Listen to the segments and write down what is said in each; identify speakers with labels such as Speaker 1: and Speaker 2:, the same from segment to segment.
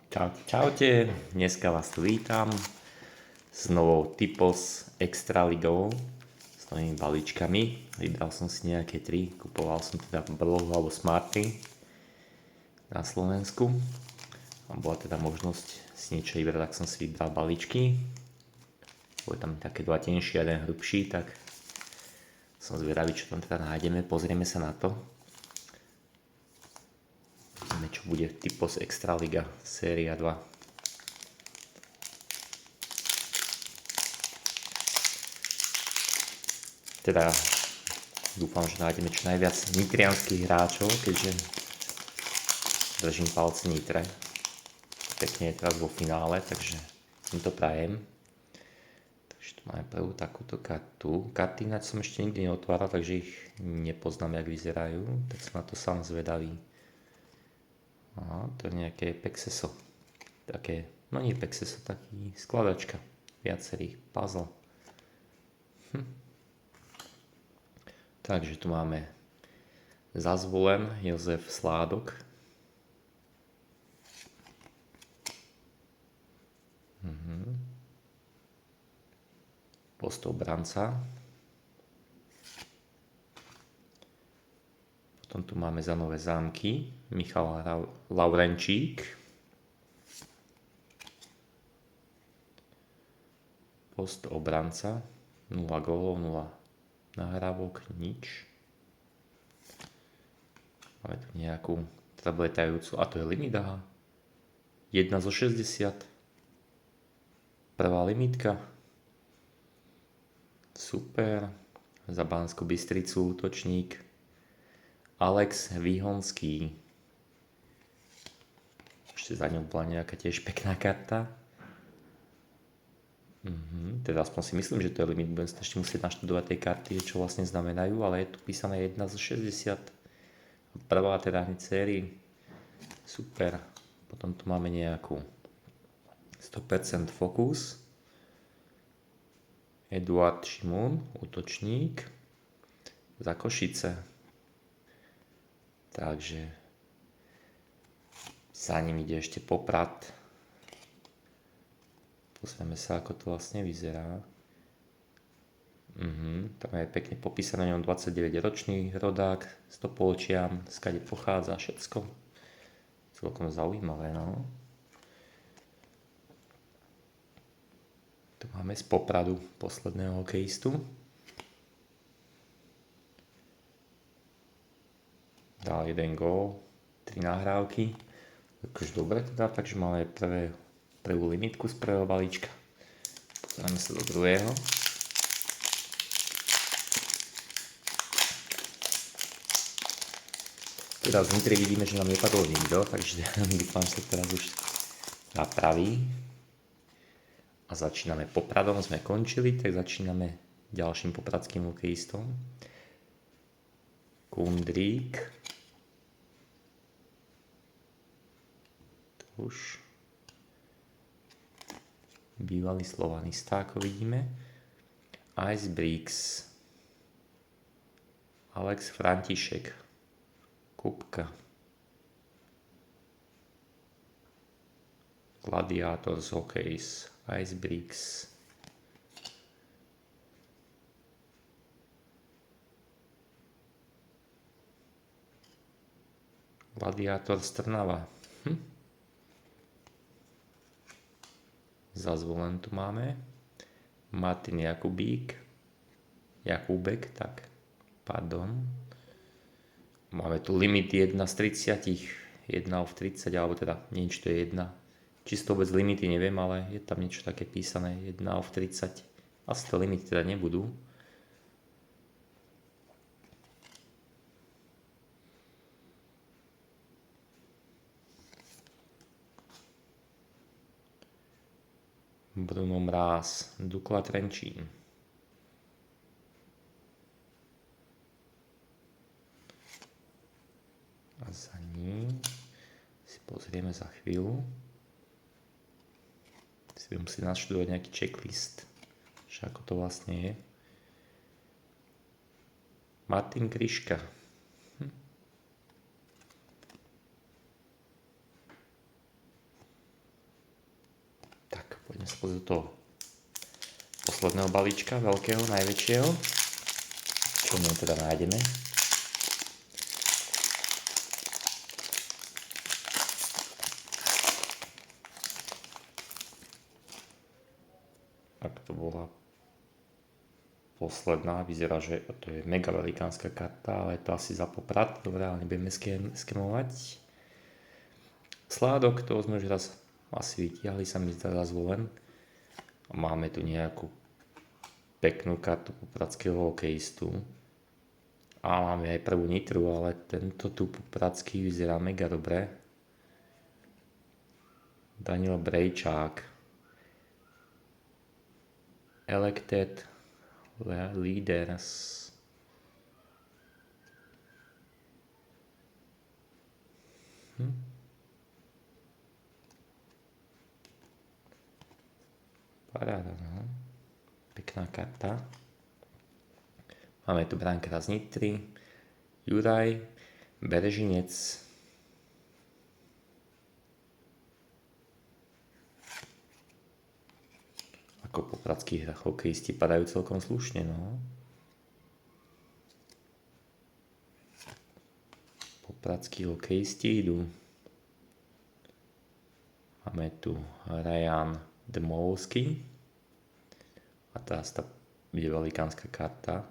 Speaker 1: Čaute, čaute, dneska vás tu vítam s novou Typos Extraligou, s novými balíčkami. Vybral som si nejaké 3, kupoval som teda Brlohu alebo Smarty na Slovensku. A bola teda možnosť si niečo vybrať, tak som si vybral balíčky. Boli tam také dva tenšie a jeden hrubší, tak som zvedavý, čo tam teda nájdeme, pozrieme sa na to. Čo bude Typos Extraliga séria 2. Teda dúfam, že nájdeme čo najviac nitrianských hráčov, keďže držím palce Nitre. Pekne je teraz vo finále, takže im to prajem. Takže tu máme prvú takúto kartu. Karty ináč som ešte nikdy neotváral, takže ich nepoznám, jak vyzerajú. Tak som na to sám zvedavý. To je nejaké Pexeso. Také, no nie Pexeso, taký skladačka viacerých puzzle. Takže tu máme Zazvolen Jozef Sládok. Postobranca. Potom tu máme Za nové zámky Michal Laurenčík. Post obranca 0 gólov, 0 nahrávok, nič. Máme tu nejakú tabletajúcu, a to je limit, aha. 1 zo 60. Prvá limitka. Super. Za Banskú Bystricu útočník Alex Výhonský. Ešte za ňou bola nejaká tiež pekná karta. Teda aspoň si myslím, že to je limit. Budem sa ešte musieť naštudovať tej karty, čo vlastne znamenajú, ale je tu písané 1 zo 60. Prvá teda hneď sérii. Super. Potom tu máme nejakú 100% Focus. Eduard Šimún, útočník za Košice. Takže za ním ide ešte Poprad. Pozrieme sa, ako to vlastne vyzerá. Tam je pekne popísané, ňom 29-ročný rodák z Topolčian, skade pochádza, všetko. Celkom zaujímavé, no. Tu máme z Popradu posledného hokejistu. Dal 1 gól, 3 nahrávky. Takže dobre teda, takže máme prvú limitku z prvého balíčka. Pozrieme sa do druhého. Teda z Nitry vidíme, že nám nepadol nikto, takže dúfam, že sa teraz už napraví. A začíname Popradom, sme končili, tak začíname ďalším popradským hokejistom. Kundrík. To už bývalý slovanista, ako vidíme. Icebricks. Alex František. Kupka. Gladiators Hokejs. Icebricks. Gladiátor Trnava. Zazvolen tu máme. Martin Jakubík. Jakúbek, tak. Pardon. Máme tu limit 1 z 30. 1 v 30, alebo teda nie, či to je 1. Čisto vôbec limity neviem, ale je tam niečo také písané. 1 v 30. Asi to limity teda nebudú. Bruno Mráz, Dukla Trenčín. A za ním si pozrieme za chvíľu. Si budem si naštudovať nejaký checklist, že ako to vlastne je. Martin Kryška. sa pozrieť do toho posledného balíčka, veľkého, najväčšieho. Čo v ňom teda nájdeme. Ak to bola posledná, vyzerá, že to je mega velikánska karta, ale je to asi za Poprad, dobre, ale nebudeme skemovať. Sládok, toho sme už raz asi vytiahli, sa mi zdá raz len. A máme tu nejakú peknú kartu popradského hokejistu. A máme aj prvú Nitru, ale tento tu popradský vyzerá mega dobre. Daniel Brejčák. Elected Leaders. Paráda, no. Pekná karta. Máme tu brankára z Nitry, Juraj Berežinec. Ako popradskí hokejisti padajú celkom slušne, no. Popradskí hokejisti idú. Máme tu Ryan Dmowski. A teraz tá je velikánska karta.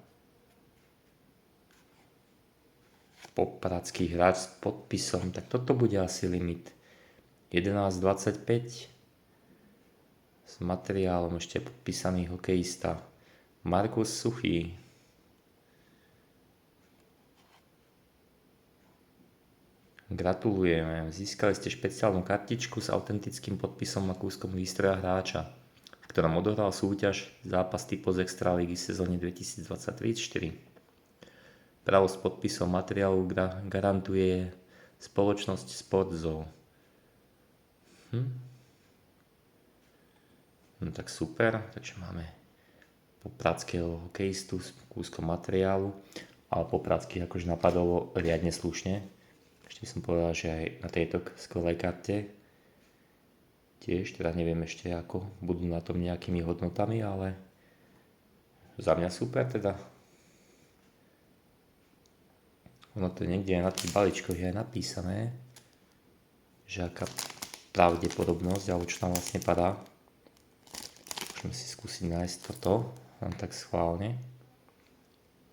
Speaker 1: Popradský hráč s podpisom, tak toto bude asi limit 11,25 s materiálom ešte podpísaný hokejista Markus Suchý. Gratulujeme, získali ste špeciálnu kartičku s autentickým podpisom a kúskom výstroja hráča, v ktorom odohral súťaž zápas Typos Extraligy v sezóne 2023-2024. Právo s podpisom materiálu garantuje spoločnosť Sportzone. No tak super, takže máme popradského hokejistu s kúskom materiálu, ale popradský akože napadol riadne slušne. Ešte by som povedal, že aj na tejto skvelej karte tiež, teda neviem ešte ako budú na tom nejakými hodnotami, ale za mňa super teda. Ono to niekde na tých balíčkoch je napísané, že aká pravdepodobnosť, alebo čo tam vlastne padá. Môžeme si skúsiť nájsť toto, len tak schválne.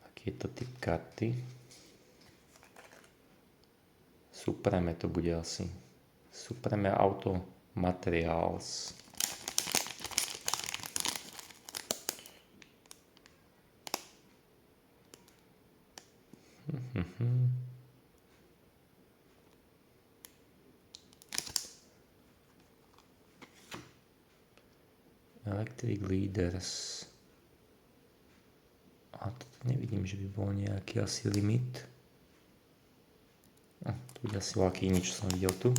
Speaker 1: Aký je to typ karty? Supreme to bude asi. Supreme Auto Materials. Electric Leaders. A toto nevidím, že by bol nejaký asi limit. Tu bude asi veľký nič, čo som videl tu.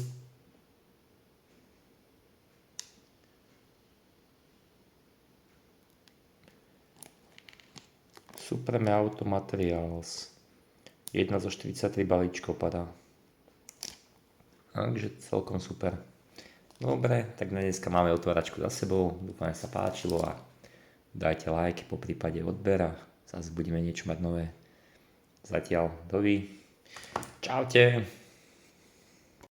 Speaker 1: Supreme Auto Materials. 1 zo 43 balíčkov padá. Takže celkom super. Dobre, tak na dneska máme otváračku za sebou. Dúfam, že sa páčilo a dajte like, po prípade odber a zase budeme niečo mať nové. Zatiaľ dovi. Čaute.